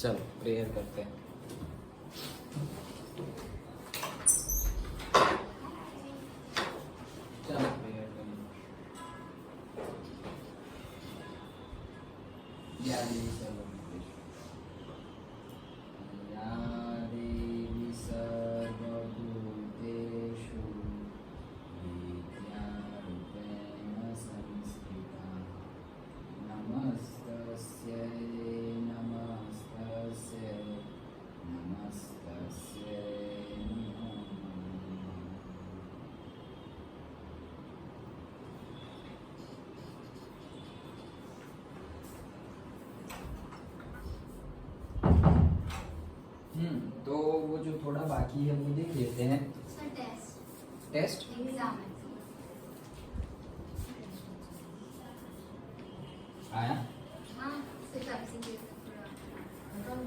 चलो प्रेयर करते हैं। चलो प्रेयर करें। या देवी सर्वभूतेषु या देवी सर्वभूतेषु विद्यारूपेण संस्थिता नमस्तस्यै नमस्तस्यै नमस्तस्यै नमो नमः। तो वो जो थोड़ा बाकी है वो देख लेते हैं। सर टेस्ट एग्जाम आया। हाँ सिर्फ आपसे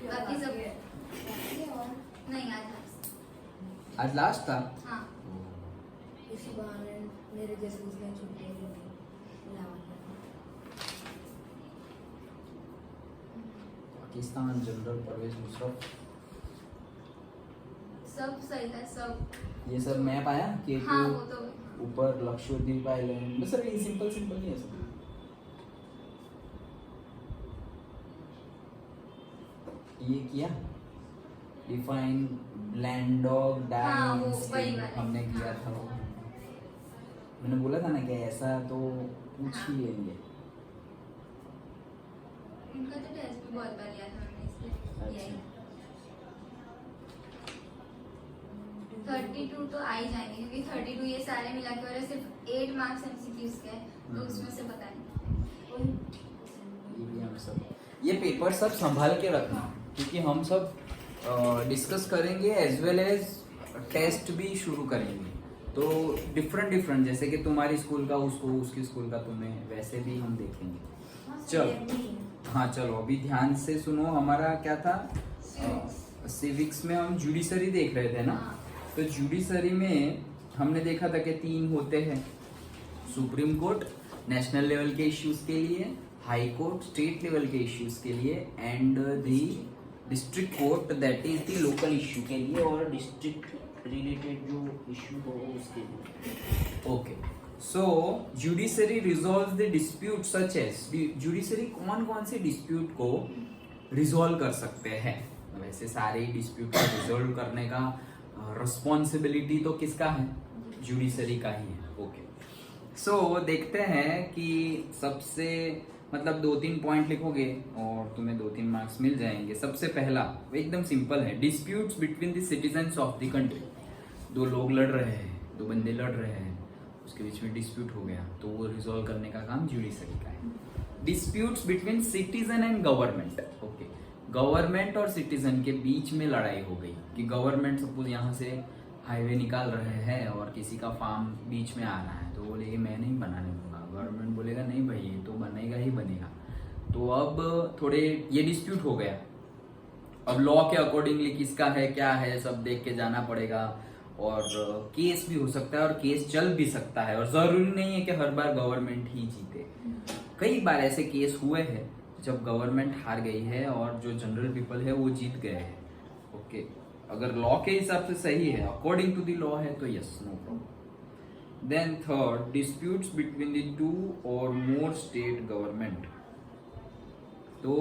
बाकी सब नहीं आज लास्ट था। हाँ इसी बहाने मेरे जैसे उसने छुट्टी ली थी पाकिस्तान जनरल परवेज मुशर्रफ सब सही था सब। ये सब मैप आया कि हाँ वो तो ऊपर लक्षद्वीप आइलैंड बस सर ये सिंपल सिंपल नहीं है सब। ये किया डिफाइन ब्लैंडॉग हाँ, वो डायन वही वाला। हमने किया था वो। मैंने बोला था ना कि ऐसा तो पूछ ही लेंगे। इनका तो टेस्ट भी बहुत बार लिया था मैंने इसलिए यही 32 तो आ ही जाएंगे क्योंकि 32 ये सारे मिला के और सिर्फ 8 मार्क्स एमसीक्यूज के हैं तो उसमें से पता नहीं। ये भी हम सब ये पेपर सब संभाल के रखना क्योंकि हम सब डिस्कस करेंगे एज वेल एज टेस्ट भी शुरू करेंगे। तो डिफरेंट जैसे कि तुम्हारी स्कूल का उसको उसकी स्कूल का तुम्हें वैसे भी हम देखेंगे। चलो हाँ चलो अभी ध्यान से सुनो। हमारा क्या था सिविक्स में हम जुडिशरी देख रहे थे ना। तो जुडिशरी में हमने देखा था कि 3 होते हैं। सुप्रीम कोर्ट नेशनल लेवल के इश्यूज के लिए, हाई कोर्ट स्टेट लेवल के इश्यूज के लिए and the district court that is the local issue के लिए और डिस्ट्रिक्ट रिलेटेड जो इश्यू हो उसके लिए। Okay so judiciary resolve the dispute such as judiciary कौन कौन से डिस्प्यूट को रिजॉल्व कर सकते हैं। वैसे सारे डिस्प्यूट को रिजॉल्व करने का रिस्पॉन्सिबिलिटी तो किसका है जुडिशरी का ही है। ओके सो देखते हैं कि सबसे मतलब 2-3 पॉइंट लिखोगे और तुम्हें 2-3 मार्क्स मिल जाएंगे। सबसे पहला एकदम सिंपल है disputes between the citizens of the country. 2 लोग लड़ रहे हैं, 2 बंदे लड़ रहे हैं, उसके बीच में डिस्प्यूट हो गया तो वो रिजॉल्व करने का काम जुडिशरी का है। Disputes between citizen and government. Okay government और सिटीजन के बीच में लड़ाई हो गई कि गवर्नमेंट सपोज यहाँ से हाईवे निकाल रहे हैं और किसी का फार्म बीच में आ रहा है तो बोले कि मैं नहीं बनाने दूंगा। गवर्नमेंट बोलेगा नहीं भाई ये तो बनेगा ही बनेगा। तो अब थोड़े ये डिस्प्यूट हो गया। अब लॉ के अकॉर्डिंगली किसका है क्या है सब देख के जाना पड़ेगा और केस भी हो सकता है और केस चल भी सकता है और जरूरी नहीं है कि हर बार गवर्नमेंट ही जीते। कई बार ऐसे केस हुए हैं जब गवर्नमेंट हार गई है और जो जनरल पीपल है वो जीत गए हैं। ओके अगर लॉ के हिसाब से सही है अकॉर्डिंग टू द लॉ है तो yes no problem. Then third disputes between the 2 और मोर स्टेट गवर्नमेंट। तो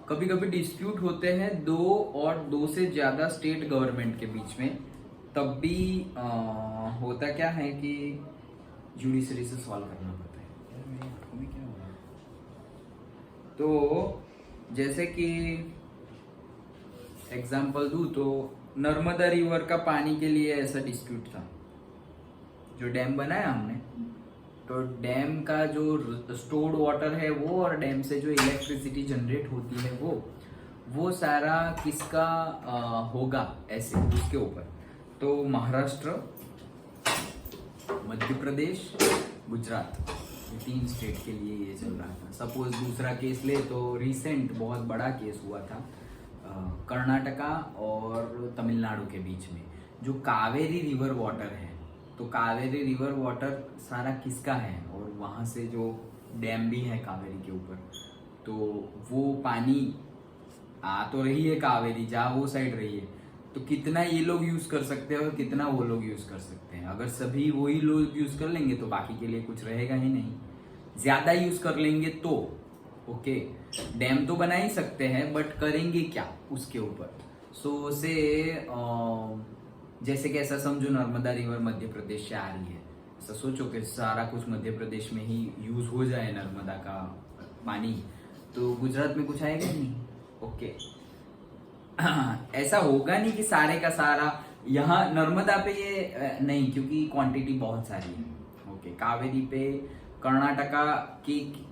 कभी कभी डिस्प्यूट होते हैं 2 और 2 से ज्यादा स्टेट गवर्नमेंट के बीच में। तब भी होता क्या है कि जुडिशरी से सॉल्व करना पड़ता है। क्या हो रहा है? तो जैसे कि एग्जाम्पल दूं तो नर्मदा रिवर का पानी के लिए ऐसा डिस्प्यूट था। जो डैम बनाया हमने तो डैम का जो स्टोर्ड वाटर है वो और डैम से जो इलेक्ट्रिसिटी जनरेट होती है वो सारा किसका होगा ऐसे उसके ऊपर। तो महाराष्ट्र, मध्य प्रदेश, गुजरात ये 3 स्टेट के लिए ये चल रहा था। सपोज दूसरा केस ले तो रिसेंट बहुत बड़ा केस हुआ था कर्नाटका और तमिलनाडु के बीच में जो कावेरी रिवर वाटर है। तो कावेरी रिवर वाटर सारा किसका है और वहाँ से जो डैम भी है कावेरी के ऊपर तो वो पानी आ तो रही है कावेरी, जा वो साइड रही है, तो कितना ये लोग यूज कर सकते हैं और कितना वो लोग यूज कर सकते हैं। अगर सभी वही लोग यूज कर लेंगे तो बाकी के लिए कुछ रहेगा ही नहीं। ज्यादा यूज कर लेंगे तो ओके, डैम तो बना ही सकते हैं बट करेंगे क्या उसके ऊपर। सो से जैसे कि ऐसा समझो नर्मदा रिवर मध्य प्रदेश से आ रही है, ऐसा सोचो कि सारा कुछ मध्य प्रदेश में ही यूज हो जाए नर्मदा का पानी, तो गुजरात में कुछ आएगा ही नहीं। ओके ऐसा होगा नहीं कि सारे का सारा यहाँ नर्मदा पे ये नहीं, क्योंकि क्वांटिटी बहुत सारी है। ओके कावेरी पे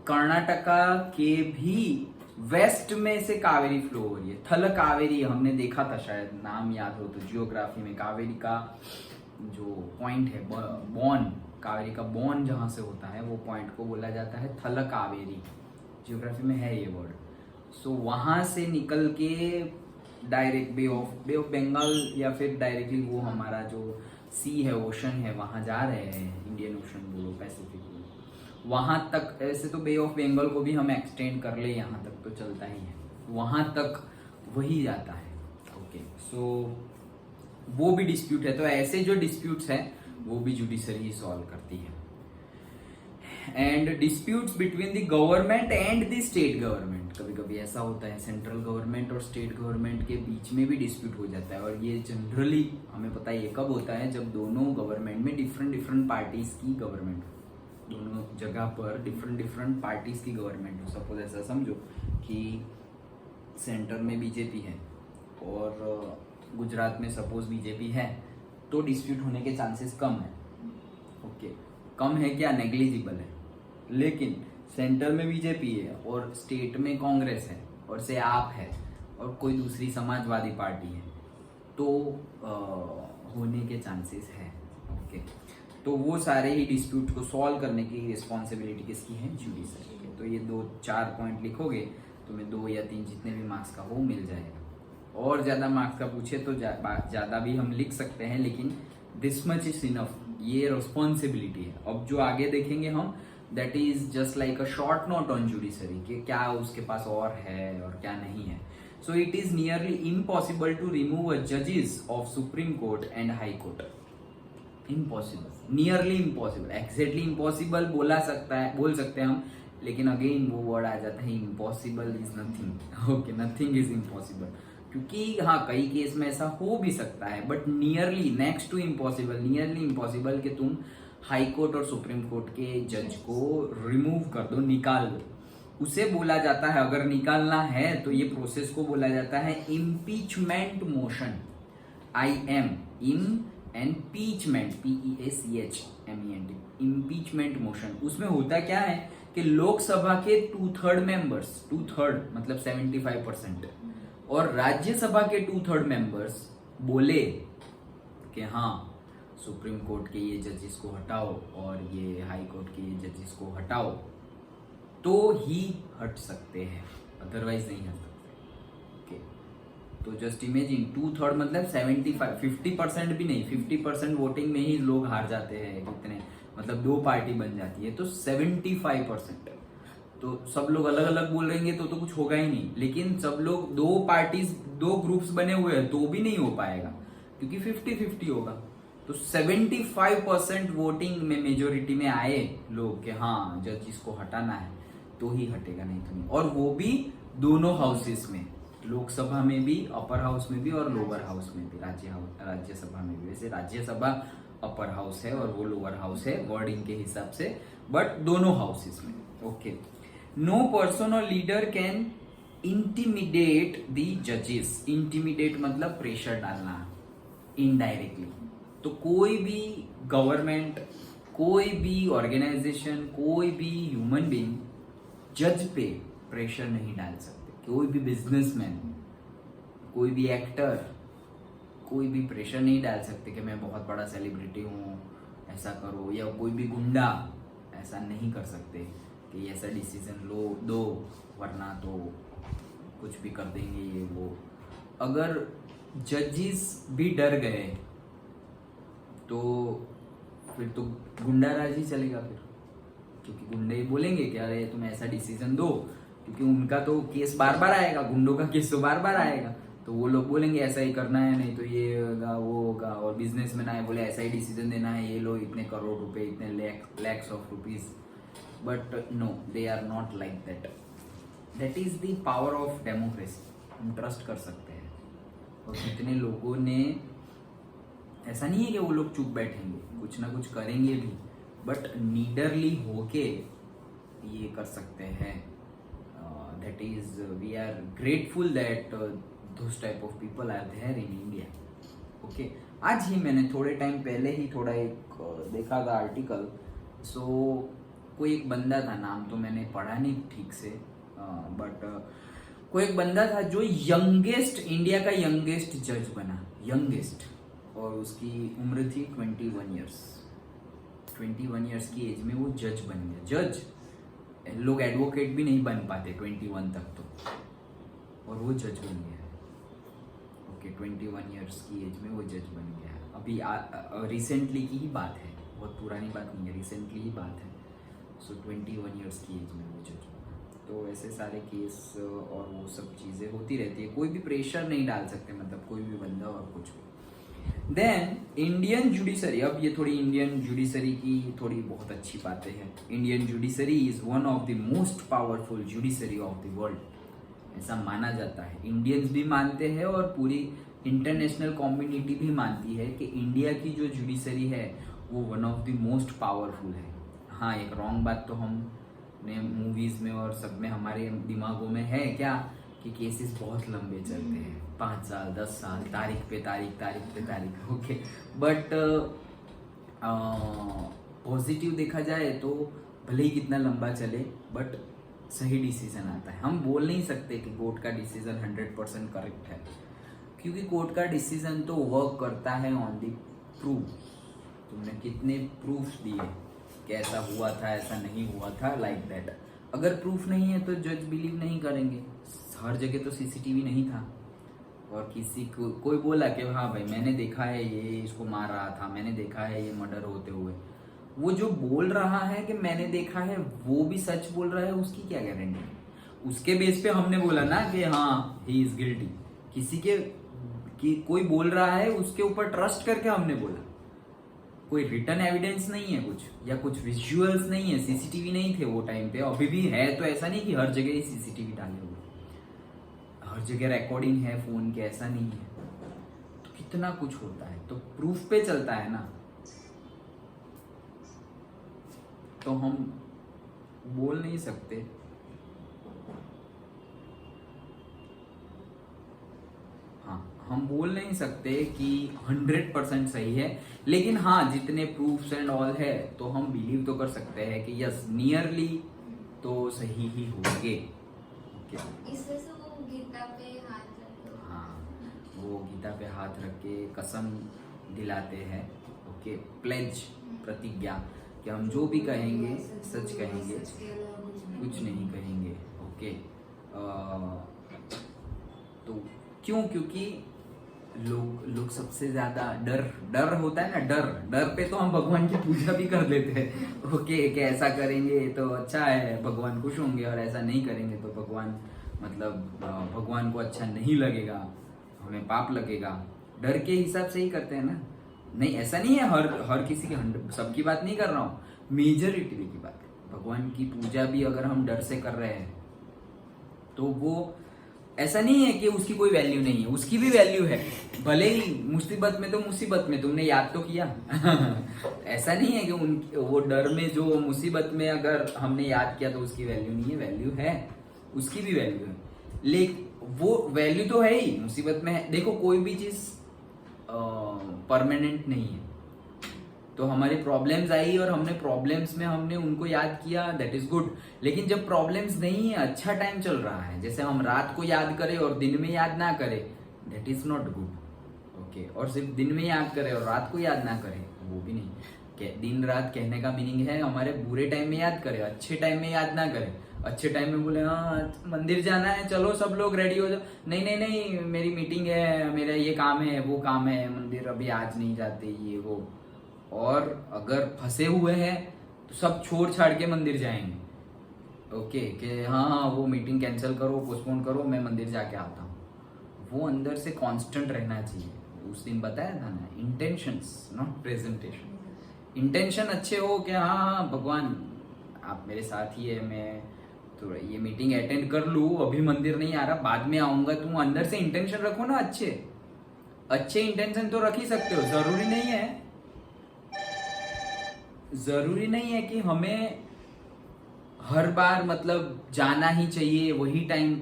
कर्नाटका के भी वेस्ट में से कावेरी फ्लो हो रही है। थल कावेरी हमने देखा था, शायद नाम याद हो तो, जियोग्राफी में कावेरी का जो पॉइंट है बॉन, कावेरी का बॉन जहां से होता है वो पॉइंट को बोला जाता है थल कावेरी, जियोग्राफी में है ये वर्ड। सो वहां से निकल के डायरेक्ट बे ऑफ बंगाल या फिर डायरेक्टली वो हमारा जो सी है, ओशन है, वहां जा रहे हैं, इंडियन ओशन बोलो, पैसिफिक बोलो, वहां तक। ऐसे तो बे ऑफ बंगाल को भी हम एक्सटेंड कर ले यहाँ तक तो चलता ही है, वहां तक वही जाता है। ओके सो वो भी डिस्प्यूट है, तो ऐसे जो डिस्प्यूट्स हैं वो भी जुडिशरी सॉल्व करती है। And disputes between the government and the state government, कभी कभी ऐसा होता है सेंट्रल गवर्नमेंट और स्टेट गवर्नमेंट के बीच में भी डिस्प्यूट हो जाता है, और ये जनरली हमें पता है ये कब होता है, जब दोनों गवर्नमेंट में डिफरेंट पार्टीज की गवर्नमेंट हो, दोनों जगह पर डिफरेंट पार्टीज की गवर्नमेंट हो। सपोज ऐसा समझो कि सेंटर में बीजेपी है और गुजरात में सपोज बीजेपी है, तो डिस्प्यूट होने के चांसेस कम है। ओके कम है क्या, नेग्लिजिबल है। लेकिन सेंटर में बीजेपी है और स्टेट में कांग्रेस है और से आप है और कोई दूसरी समाजवादी पार्टी है, तो होने के चांसेस है। ओके तो वो सारे ही डिस्प्यूट को सॉल्व करने की रिस्पॉन्सिबिलिटी किसकी है, जुडिशरी की। तो ये 2-4 पॉइंट लिखोगे तुम्हें 2 या 3 जितने भी मार्क्स का हो मिल जाएगा। और ज्यादा मार्क्स का पूछे तो ज्यादा भी हम लिख सकते हैं, लेकिन दिस मच इज इनफ, ये रिस्पॉन्सिबिलिटी है। अब जो आगे देखेंगे हम, that is just like a short note on judiciary, कि क्या उसके पास और है और क्या नहीं है। So it is nearly impossible to remove a जजेस of supreme court and high court. Impossible, nearly impossible, exactly impossible बोल सकते हैं हम, लेकिन अगेन वो वर्ड आ जाता है impossible is nothing. Okay nothing is impossible, क्योंकि हाँ कई केस में ऐसा हो भी सकता है, but nearly, next to impossible, nearly impossible कि तुम हाई कोर्ट और सुप्रीम कोर्ट के जज को रिमूव कर दो, निकाल दो। उसे बोला जाता है, अगर निकालना है तो ये प्रोसेस को बोला जाता है impeachment motion. IM in and peachment, PEACHMENT, impeachment motion. उसमें होता क्या है कि लोकसभा के 2/3 मेंबर्स, 2/3 मतलब 75%, और राज्यसभा के 2/3 मेंबर्स बोले कि हाँ सुप्रीम कोर्ट के ये जजेस को हटाओ और ये हाई कोर्ट के ये जजेस को हटाओ, तो ही हट सकते हैं, अदरवाइज नहीं हट सकते। ओके तो जस्ट इमेजिन 2/3 मतलब 75, 50% भी नहीं, 50% वोटिंग में ही लोग हार जाते हैं, कितने मतलब 2 पार्टी बन जाती है, तो 75%, तो सब लोग अलग अलग बोलेंगे तो कुछ होगा ही नहीं। लेकिन सब लोग 2 पार्टीज, 2 ग्रुप्स बने हुए हैं तो भी नहीं हो पाएगा, क्योंकि 50-50 होगा। तो 75% वोटिंग में मेजोरिटी में आए लोग कि हाँ जजिस को हटाना है, तो ही हटेगा, नहीं तो नहीं। और वो भी दोनों हाउसेस में, लोकसभा में भी, अपर हाउस में भी और लोअर हाउस में भी, राज्यसभा में भी। वैसे राज्यसभा अपर हाउस है और वो लोअर हाउस है वर्डिंग के हिसाब से, बट दोनों हाउसेस में। ओके नो पर्सन और लीडर कैन इंटिमिडेट द जजेस। इंटिमिडेट मतलब प्रेशर डालना इनडायरेक्टली। तो कोई भी गवर्नमेंट, कोई भी ऑर्गेनाइजेशन, कोई भी ह्यूमन बीइंग जज पे प्रेशर नहीं डाल सकते। कोई भी बिजनेसमैन, कोई भी एक्टर, कोई भी प्रेशर नहीं डाल सकते कि मैं बहुत बड़ा सेलिब्रिटी हूँ ऐसा करो, या कोई भी गुंडा ऐसा नहीं कर सकते कि ऐसा डिसीजन दो वरना तो कुछ भी कर देंगे ये वो। अगर जजेस भी डर गए तो फिर तो गुंडा राज ही चलेगा फिर, क्योंकि गुंडे बोलेंगे कि अरे तुम ऐसा डिसीजन दो क्योंकि उनका तो केस बार बार आएगा, गुंडों का केस तो बार बार आएगा, तो वो लोग बोलेंगे ऐसा ही करना है, नहीं तो ये होगा वो होगा। और बिजनेस में ना है, बोले ऐसा ही डिसीजन देना है, ये लो इतने करोड़ रुपए, इतने lakhs of rupees. But no, they are not like that. That is the power of democracy. हम ट्रस्ट कर सकते हैं। और कितने लोगों ने, ऐसा नहीं है कि वो लोग चुप बैठेंगे, कुछ ना कुछ करेंगे भी, बट नीडरली होके ये कर सकते हैं। That is we are grateful that those type of people are there in India. Okay, आज ही मैंने थोड़े टाइम पहले ही थोड़ा एक देखा था आर्टिकल। सो कोई एक बंदा था, नाम तो मैंने पढ़ा नहीं ठीक से, बट कोई एक बंदा था जो यंगेस्ट, इंडिया का यंगेस्ट जज बना, यंगेस्ट, और उसकी उम्र थी 21 ईयर्स। 21 ईयर्स की एज में वो जज बन गया। जज, लोग एडवोकेट भी नहीं बन पाते 21 तक तो, और वो जज बन गया। ओके, 21 ईयर्स की एज में वो जज बन गया। अभी रिसेंटली की ही बात है, बहुत पुरानी बात नहीं है, रिसेंटली ही बात है। सो 21 ईयर्स की एज में वो जज बना। तो ऐसे सारे केस और वो सब चीज़ें होती रहती है, कोई भी प्रेशर नहीं डाल सकते, मतलब कोई भी बंदा और कुछ भी। देन इंडियन जुडिशरी, अब ये थोड़ी इंडियन जुडिशरी की थोड़ी बहुत अच्छी बातें हैं। Indian judiciary is one of the most powerful judiciary of the world, ऐसा माना जाता है। इंडियंस भी मानते हैं और पूरी इंटरनेशनल कम्युनिटी भी मानती है कि इंडिया की जो जुडिशरी है वो one of the most powerful है। हाँ, एक रॉन्ग बात तो हमने मूवीज में और सब में हमारे दिमागों में है क्या, कि केसेस बहुत लंबे चलते हैं, 5 साल 10 साल, तारीख पे तारीख। ओके, बट पॉजिटिव देखा जाए तो भले ही कितना लंबा चले, बट सही डिसीजन आता है। हम बोल नहीं सकते कि कोर्ट का डिसीजन 100% करेक्ट है, क्योंकि कोर्ट का डिसीजन तो वर्क करता है ऑन दी प्रूफ। तुमने कितने प्रूफ दिए कि ऐसा हुआ था, ऐसा नहीं हुआ था, लाइक दैट। अगर प्रूफ नहीं है तो जज बिलीव नहीं करेंगे। हर जगह तो सीसीटीवी नहीं था, और किसी को कोई बोला कि हाँ भाई मैंने देखा है ये इसको मार रहा था, मैंने देखा है ये मर्डर होते हुए, वो जो बोल रहा है कि मैंने देखा है वो भी सच बोल रहा है, उसकी क्या गारंटी? उसके बेस पे हमने बोला ना कि हाँ ही इज गिल्टी। किसी के कि कोई बोल रहा है उसके ऊपर ट्रस्ट करके हमने बोला। कोई रिटर्न एविडेंस नहीं है कुछ, या कुछ विजुअल्स नहीं है, सीसीटीवी नहीं थे वो टाइम पे, अभी भी है तो ऐसा नहीं कि हर जगह ही सीसीटीवी डाले हुए, हर जगह रिकॉर्डिंग है फोन के, ऐसा नहीं है। तो कितना कुछ होता है, तो प्रूफ पे चलता है ना। तो हम बोल नहीं सकते। हाँ, हम बोल नहीं सकते कि 100% सही है, लेकिन हाँ जितने प्रूफ्स एंड ऑल है तो हम बिलीव तो कर सकते हैं कि यस नियरली तो सही ही होंगे। ओके, इस वजह से वो गीता पे हाथ रख, हाँ वो गीता पे हाथ रख के कसम दिलाते हैं। ओके, प्लेज, प्रतिज्ञा, कि हम जो भी कहेंगे सच कहेंगे, कुछ नहीं कहेंगे। ओके, तो क्यों? क्योंकि लोग सबसे ज्यादा डर होता है ना, डर पे तो हम भगवान की पूजा भी कर लेते हैं। ओके, कि ऐसा करेंगे तो अच्छा है, भगवान खुश होंगे, और ऐसा नहीं करेंगे तो भगवान भगवान को अच्छा नहीं लगेगा, हमें पाप लगेगा। डर के हिसाब से ही करते हैं ना। नहीं, ऐसा नहीं है हर किसी के, सबकी बात नहीं कर रहा हूँ, मेजॉरिटी की बात है। भगवान की पूजा भी अगर हम डर से कर रहे हैं तो वो ऐसा नहीं है कि उसकी कोई वैल्यू नहीं है, उसकी भी वैल्यू है। भले ही मुसीबत में तो मुसीबत में तुमने याद तो किया। ऐसा नहीं है कि वो डर में जो मुसीबत में अगर हमने याद किया तो उसकी वैल्यू नहीं है, वैल्यू है, उसकी भी वैल्यू है। लेकिन वो वैल्यू तो है ही, मुसीबत में है। देखो कोई भी चीज परमानेंट नहीं है, तो हमारी प्रॉब्लम्स आई और हमने प्रॉब्लम्स में हमने उनको याद किया, दैट इज गुड। लेकिन जब प्रॉब्लम्स नहीं है, अच्छा टाइम चल रहा है, जैसे हम रात को याद करें और दिन में याद ना करें, that is not good. Okay, और सिर्फ दिन में याद करें और रात को याद ना करें, वो भी नहीं। दिन रात कहने का मीनिंग है हमारे बुरे टाइम में याद करें, अच्छे टाइम में याद ना करें। अच्छे टाइम में बोले हाँ मंदिर जाना है, चलो सब लोग रेडी हो जाओ, नहीं मेरी मीटिंग है, मेरा ये काम है, वो काम है, मंदिर अभी आज नहीं जाते, ये वो। और अगर फंसे हुए हैं तो सब छोड़ छाड़ के मंदिर जाएंगे, ओके कि हाँ हाँ वो मीटिंग कैंसिल करो, पोस्टपोन करो, मैं मंदिर जाके आता हूँ, वो अंदर से कांस्टेंट रहना चाहिए। उस दिन बताया था ना, इंटेंशंस नॉट प्रेजेंटेशन। इंटेंशन अच्छे हो कि हाँ हाँ भगवान आप मेरे साथ ही है, मैं तो ये मीटिंग अटेंड कर लूँ, अभी मंदिर नहीं आ रहा, बाद में आऊंगा। तुम अंदर से इंटेंशन रखो ना, अच्छे अच्छे इंटेंशन तो रख ही सकते हो। जरूरी नहीं है कि हमें हर बार मतलब जाना ही चाहिए, वही टाइम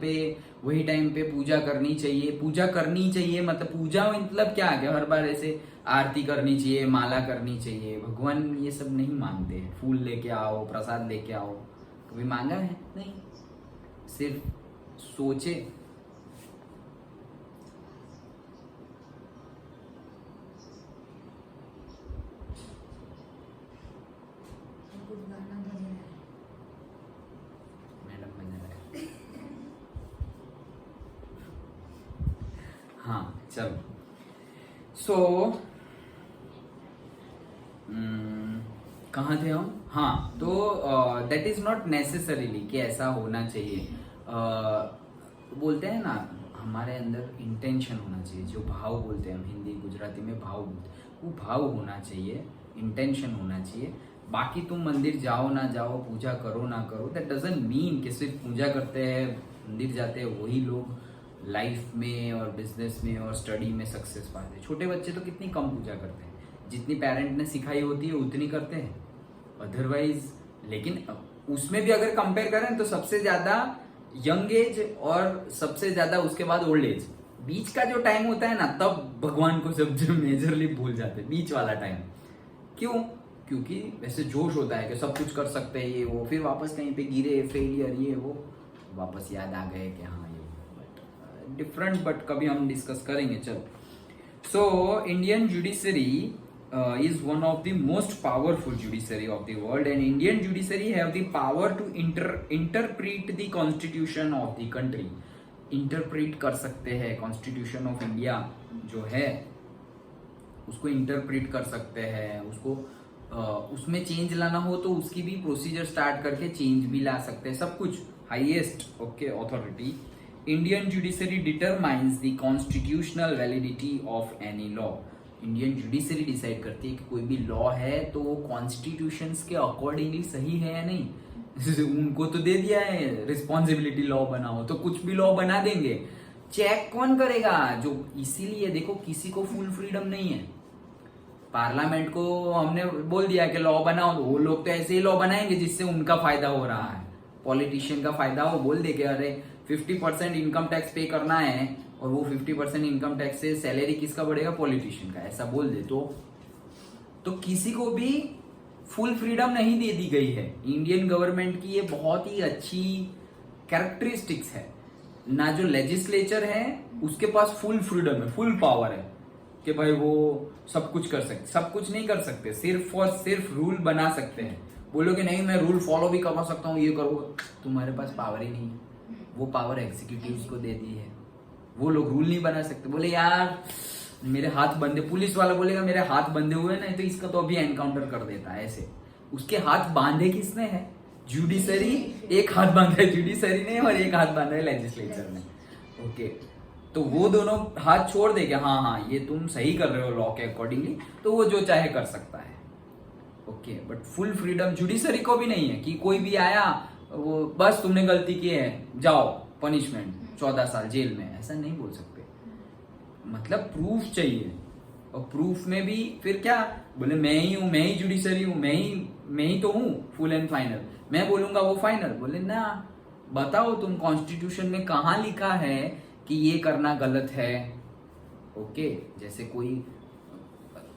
पे पूजा करनी चाहिए। मतलब पूजा मतलब क्या है, हर बार ऐसे आरती करनी चाहिए, माला करनी चाहिए। भगवान ये सब नहीं मांगते हैं। फूल लेके आओ, प्रसाद लेके आओ, कभी मांगा है? नहीं, सिर्फ सोचे। कुछ गाना बज रहा है। मैडम बन रहा है। हाँ चलो, सो कहाँ थे हम? हाँ, तो दैट इज नॉट नेसेसरीली कि ऐसा होना चाहिए। बोलते हैं ना, हमारे अंदर इंटेंशन होना चाहिए, जो भाव बोलते हैं हम हिंदी गुजराती में भाव बोलते हैं, वो भाव होना चाहिए, इंटेंशन होना चाहिए। बाकी तुम मंदिर जाओ ना जाओ, पूजा करो ना करो, दैट डजंट मीन कि सिर्फ पूजा करते हैं, मंदिर जाते हैं वही लोग लाइफ में और बिजनेस में और स्टडी में सक्सेस पाते हैं। छोटे बच्चे तो कितनी कम पूजा करते हैं, जितनी पेरेंट ने सिखाई होती है उतनी करते हैं, अदरवाइज। लेकिन उसमें भी अगर कंपेयर करें तो सबसे ज्यादा यंग एज और सबसे ज्यादा उसके बाद ओल्ड एज, बीच का जो टाइम होता है ना, तब भगवान को सब जो मेजरली भूल जाते हैं, बीच वाला टाइम। क्यों? क्योंकि वैसे जोश होता है कि सब कुछ कर सकते हैं ये वो, फिर वापस कहीं पे गिरे, फेलियर ये वो, वापस याद आ गए कि हाँ ये, बट डिफरेंट, बट कभी हम डिस्कस करेंगे। चलो, so Indian judiciary is one of the most powerful judiciary of the world, and Indian judiciary have the power to interpret the constitution of the country. Interpret कर सकते हैं constitution of India जो है उसको interpret कर सकते हैं, उसको उसमें चेंज लाना हो तो उसकी भी प्रोसीजर स्टार्ट करके चेंज भी ला सकते हैं, सब कुछ। Highest authority, Indian judiciary determines the constitutional validity of any law. Indian judiciary decide करती है कि कोई भी लॉ है तो वो कॉन्स्टिट्यूशंस के अकॉर्डिंगली सही है या नहीं। उनको तो दे दिया है रिस्पॉन्सिबिलिटी, लॉ बनाओ, तो कुछ भी लॉ बना देंगे, चेक कौन करेगा? जो इसीलिए देखो किसी को फुल फ्रीडम नहीं है। पार्लियामेंट को हमने बोल दिया कि लॉ बनाओ, तो वो लोग तो ऐसे ही लॉ बनाएंगे जिससे उनका फायदा हो रहा है, पॉलिटिशियन का फायदा हो। बोल दे कि अरे 50% इनकम टैक्स पे करना है और वो 50% इनकम टैक्स से सैलरी किसका बढ़ेगा? पॉलिटिशियन का, ऐसा बोल दे तो किसी को भी फुल फ्रीडम नहीं दे दी गई है। इंडियन गवर्नमेंट की ये बहुत ही अच्छी कैरेक्टरिस्टिक्स है ना, जो लेजिस्लेचर है उसके पास फुल फ्रीडम है, फुल पावर है कि भाई वो सब कुछ कर सकते। सब कुछ नहीं कर सकते, सिर्फ और सिर्फ रूल बना सकते हैं। बोलो कि नहीं मैं रूल फॉलो भी करवा सकता हूँ, ये करो, तुम्हारे पास पावर ही नहीं है। वो पावर एग्जीक्यूटिव्स को दे दी है, वो लोग रूल नहीं बना सकते। बोले यार मेरे हाथ बंधे, पुलिस वाला बोलेगा मेरे हाथ बंधे हुए ना, तो इसका तो अभी एनकाउंटर कर देता है। ऐसे उसके हाथ बांधे किसने है? जुडिशरी। एक हाथ बांधा है जुडिशरी ने और एक हाथ बांधा है लेजिस्लेचर ने। ओके, तो वो दोनों हाथ छोड़ देंगे, हाँ हाँ ये तुम सही कर रहे हो लॉ के अकॉर्डिंगली, तो वो जो चाहे कर सकता है। Okay, but full freedom judiciary को भी नहीं है कि कोई भी आया वो बस तुमने गलती की है जाओ पनिशमेंट 14 साल जेल में, ऐसा नहीं बोल सकते। मतलब प्रूफ चाहिए, और प्रूफ में भी फिर क्या बोले मैं ही हूं, मैं ही जुडिशरी हूं, मैं ही तो हूं फुल एंड फाइनल, मैं बोलूंगा वो फाइनल। बोले ना, बताओ तुम कॉन्स्टिट्यूशन में कहां लिखा है कि ये करना गलत है। ओके, जैसे कोई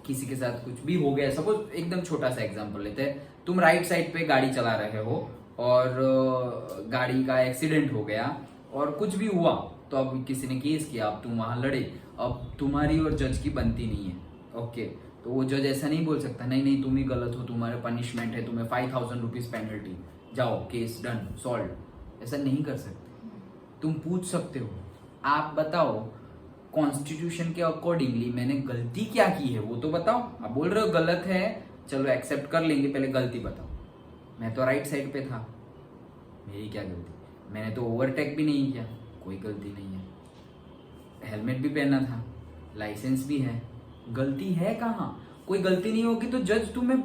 किसी के साथ कुछ भी हो गया, सपोज एकदम छोटा सा एग्जांपल लेते हैं, तुम राइट साइड पे गाड़ी चला रहे हो और गाड़ी का एक्सीडेंट हो गया और कुछ भी हुआ, तो अब किसी ने केस किया, अब तुम वहां लड़े, अब तुम्हारी और जज की बनती नहीं है। ओके, तो वो जज ऐसा नहीं बोल सकता नहीं नहीं तुम ही गलत हो, तुम्हारा पनिशमेंट है, तुम्हें 5000 रुपीज पेनल्टी, जाओ केस डन सॉल्व। ऐसा नहीं कर सकते। तुम पूछ सकते हो आप बताओ कॉन्स्टिट्यूशन के अकॉर्डिंगली मैंने गलती क्या की है, वो तो बताओ। आप बोल रहे हो गलत है, चलो एक्सेप्ट कर लेंगे, पहले गलती बताओ। मैं तो राइट साइड पे था, मेरी क्या गलती, मैंने तो ओवरटेक भी नहीं किया, कोई गलती नहीं है, हेलमेट भी पहना था, लाइसेंस भी है, गलती है कहाँ? कोई गलती नहीं होगी तो जज तुम्हें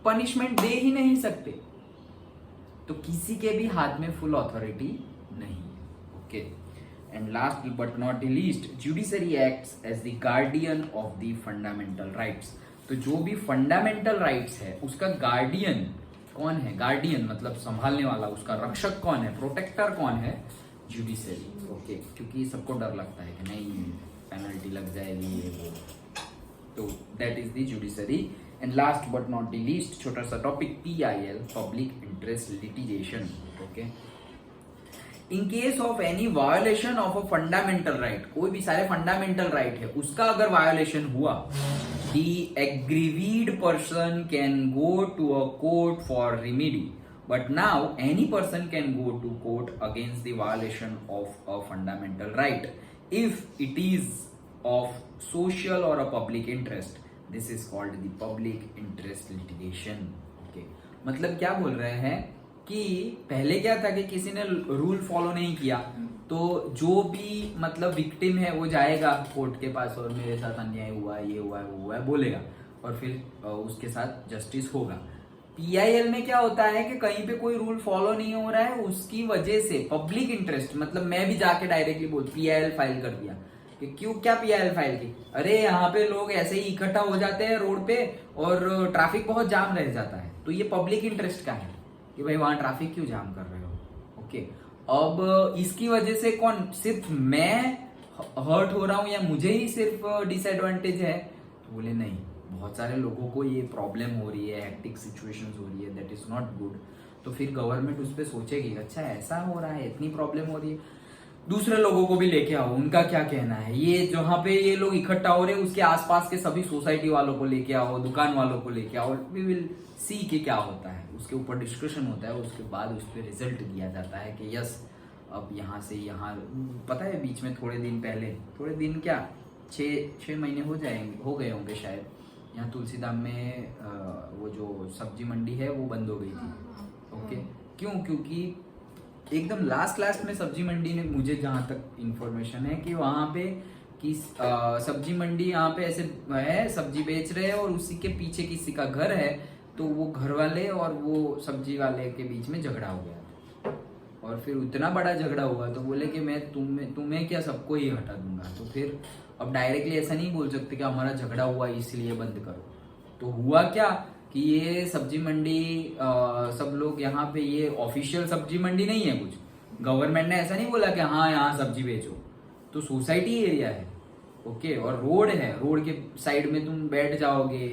पनिशमेंट दे ही नहीं सकते। तो किसी के भी हाथ में फुल अथॉरिटी नहीं है। Okay, and last but not the least, judiciary acts as the guardian of the fundamental rights. तो जो भी फंडामेंटल राइट्स है उसका गार्डियन कौन है? गार्डियन मतलब संभालने वाला, उसका रक्षक कौन है, प्रोटेक्टर कौन है? जुडिशरी। ओके, क्योंकि सबको डर लगता है कि नहीं पेनल्टी लग जाएगी ये वो, तो that is the judiciary. And last but not the least, छोटा सा topic, PIL, public interest litigation. Okay, in case of any violation of a fundamental right, कोई भी सारे फंडामेंटल राइट है उसका अगर वायोलेशन हुआ, the aggrieved person can go to a court for remedy, but now any person can go to court against the violation of a fundamental right if it is of social or a public interest. This is called the public interest litigation. Okay, मतलब क्या बोल रहे हैं कि पहले क्या था कि किसी ने रूल फॉलो नहीं किया तो जो भी मतलब विक्टिम है वो जाएगा कोर्ट के पास और मेरे साथ अन्याय हुआ, ये हुआ, वो हुआ बोलेगा, और फिर उसके साथ जस्टिस होगा। PIL में क्या होता है कि कहीं पे कोई रूल फॉलो नहीं हो रहा है, उसकी वजह से पब्लिक इंटरेस्ट, मतलब मैं भी जाके डायरेक्टली बोल PIL फाइल कर दिया कि क्यों, क्या PIL फाइल की, अरे यहाँ पे लोग ऐसे ही इकट्ठा हो जाते हैं रोड पे और ट्रैफिक बहुत जाम रह जाता है, तो ये पब्लिक इंटरेस्ट का है कि भाई वहां ट्रैफिक क्यों जाम कर रहे हो। ओके, अब इसकी वजह से कौन, सिर्फ मैं हर्ट हो रहा हूं या मुझे ही सिर्फ डिसएडवांटेज है? तो बोले नहीं, बहुत सारे लोगों को ये प्रॉब्लम हो रही है, हेक्टिक सिचुएशंस हो रही है, दैट इज नॉट गुड। तो फिर गवर्नमेंट उस पर सोचेगी, अच्छा ऐसा हो रहा है, इतनी प्रॉब्लम हो रही है, दूसरे लोगों को भी लेके आओ, उनका क्या कहना है, ये जहाँ पे ये लोग इकट्ठा हो रहे हैं उसके आसपास के सभी सोसाइटी वालों को लेके आओ, दुकान वालों को लेके आओ, वी विल सी कि क्या होता है, उसके ऊपर डिस्कशन होता है, उसके बाद उस पर रिजल्ट दिया जाता है कि यस अब यहाँ से यहाँ। पता है बीच में थोड़े दिन पहले, थोड़े दिन क्या 6 महीने हो गए होंगे शायद, यहाँ तुलसीधाम में वो जो सब्जी मंडी है वो बंद हो गई थी। ओके, क्यों? क्योंकि एकदम लास्ट में सब्जी मंडी ने, मुझे जहाँ तक इंफॉर्मेशन है कि वहाँ पे कि सब्जी मंडी यहाँ पे ऐसे है, सब्जी बेच रहे हैं और उसी के पीछे किसी का घर है, तो वो घर वाले और वो सब्जी वाले के बीच में झगड़ा हो गया और फिर उतना बड़ा झगड़ा हुआ तो बोले कि मैं तुम्हें क्या सबको ही हटा दूंगा। तो फिर अब डायरेक्टली ऐसा नहीं बोल सकते कि हमारा झगड़ा हुआ इसलिए बंद करो। तो हुआ क्या कि ये सब्जी मंडी सब लोग यहाँ पे, ये ऑफिशियल सब्जी मंडी नहीं है कुछ, गवर्नमेंट ने ऐसा नहीं बोला कि हाँ यहाँ सब्जी बेचो, तो सोसाइटी एरिया है। ओके, और रोड है, रोड के साइड में तुम बैठ जाओगे,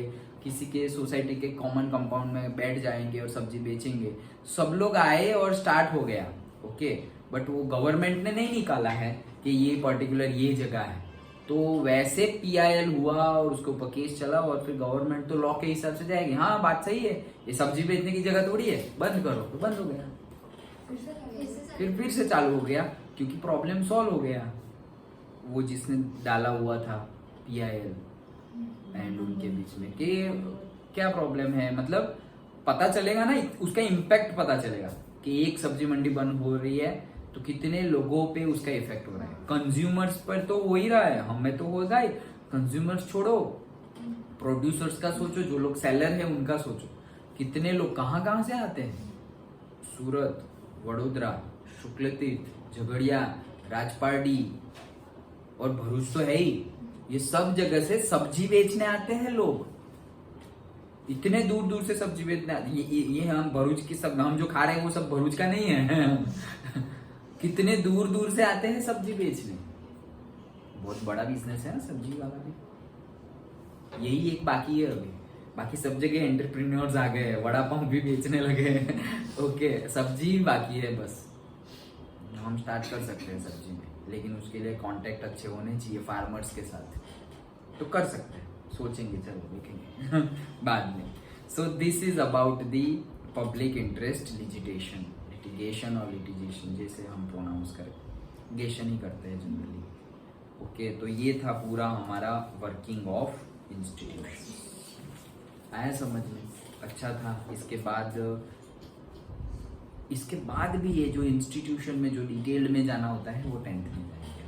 किसी के सोसाइटी के कॉमन कंपाउंड में बैठ जाएंगे और सब्जी बेचेंगे। सब लोग आए और स्टार्ट हो गया। ओके, बट वो गवर्नमेंट ने नहीं निकाला है कि ये पर्टिकुलर ये जगह है, तो वैसे PIL हुआ और उसके ऊपर केस चला और फिर गवर्नमेंट तो लॉ के हिसाब से जाएगी, हाँ बात सही है, ये सब्जी बेचने की जगह थोड़ी है, बंद करो, तो बंद हो गया, फिर से चालू हो गया क्योंकि प्रॉब्लम सॉल्व हो गया। वो जिसने डाला हुआ था PIL एंड उनके बीच में कि क्या प्रॉब्लम है, मतलब पता चलेगा ना, उसका इम्पैक्ट पता चलेगा कि एक सब्जी मंडी बंद हो रही है तो कितने लोगों पे उसका इफेक्ट हो रहा है। कंज्यूमर्स पर तो हो ही रहा है, हमें तो होगा ही, कंज्यूमर्स छोड़ो, प्रोड्यूसर्स का सोचो, जो लोग सेलर है उनका सोचो, कितने लोग कहाँ से आते हैं, सूरत, वडोदरा, शुक्लतीर्थ, झगड़िया, राजपारडी और भरूच तो है ही, ये सब जगह से सब्जी बेचने आते हैं लोग, इतने दूर से सब्जी बेचने आते। ये हम भरूच की सब, हम जो खा रहे हैं वो सब भरूच का नहीं है कितने दूर से आते हैं सब्जी बेचने, बहुत बड़ा बिजनेस है ना सब्जी वाला भी। यही एक बाकी है अभी, बाकी सब जगह एंटरप्रेन्योर्स आ गए, वड़ा पाव भी बेचने लगे ओके, सब्जी बाकी है, बस हम स्टार्ट कर सकते हैं सब्जी में, लेकिन उसके लिए कांटेक्ट अच्छे होने चाहिए फार्मर्स के साथ, तो कर सकते हैं, सोचेंगे, चलो देखेंगे बाद में। So this is about the public interest litigation, litigation और लिटिगेशन जैसे हम प्रोनाउंस करें, गेशन ही करते हैं जनरली। ओके, तो ये था पूरा हमारा वर्किंग ऑफ इंस्टीट्यूशन, आया समझ में, अच्छा था। इसके बाद इसके बाद भी ये जो इंस्टीट्यूशन में जो डिटेल्ड में जाना होता है वो 10th में जाएंगे।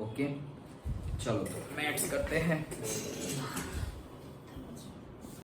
ओके, चलो तो मैथ्स करते हैं।